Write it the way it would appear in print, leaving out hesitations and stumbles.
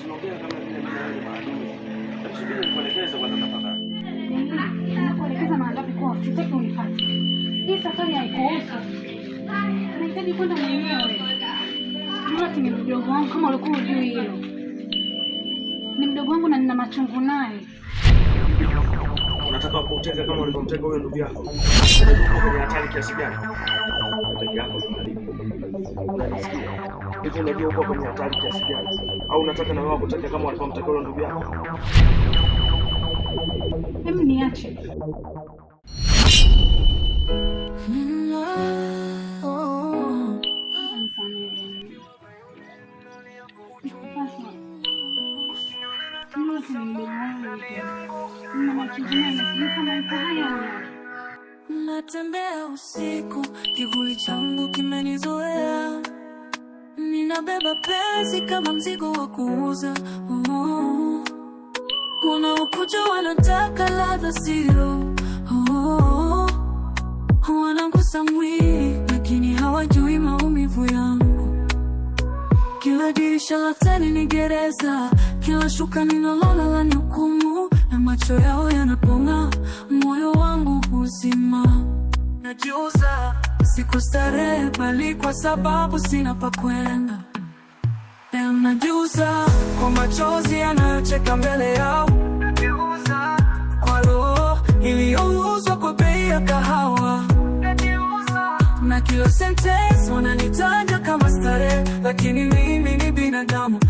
Usiongee kama vile mimi na wewe maadui. Hebu subiri nikuelekeze kwanza tafadhali. Nakuelekeza mara ngapi kwa sitaki unifuate. Hii safari haikuhusu. Nahitaji kwenda mwenyewe. Mrati ni mdogo wangu kama ulikuwa hujui hilo. Ni mdogo wangu na nina machungu naye. Unataka kuteka kama ulivyomteka huyo ndugu yako? Unajua kwenye hatari kiasi gani? Ndugu yako ni malipo. Unasikia? Hivi unajua uko kwenye hatari kiasi gani? Au unataka na wewe kuteka kama ulivyomteka huyo ndugu yako? Hebu niache. Natembea usiku, kivuli changu kimenizoea. Ninabeba penzi kama mzigo wa kuuza. Wanaokuja wanataka ladha sio. Wanagusa mwili lakini hawajui maumivu yangu. Kila dirisha la tani ni gereza, kila shuka ninalala lanihukumu. Na macho yao yanapong'aa, moyo wangu huzima. Najiuza, sikustarehe bali kwa sababu sina pa kwenda. Leo najiuza kwa machozi yanayocheka mbele yao. Najiuza kwa roho iliyouzwa kwa bei ya kahawa. Najiuza na kila sentence wananitaja kama starehe, lakini mimi ni binadamu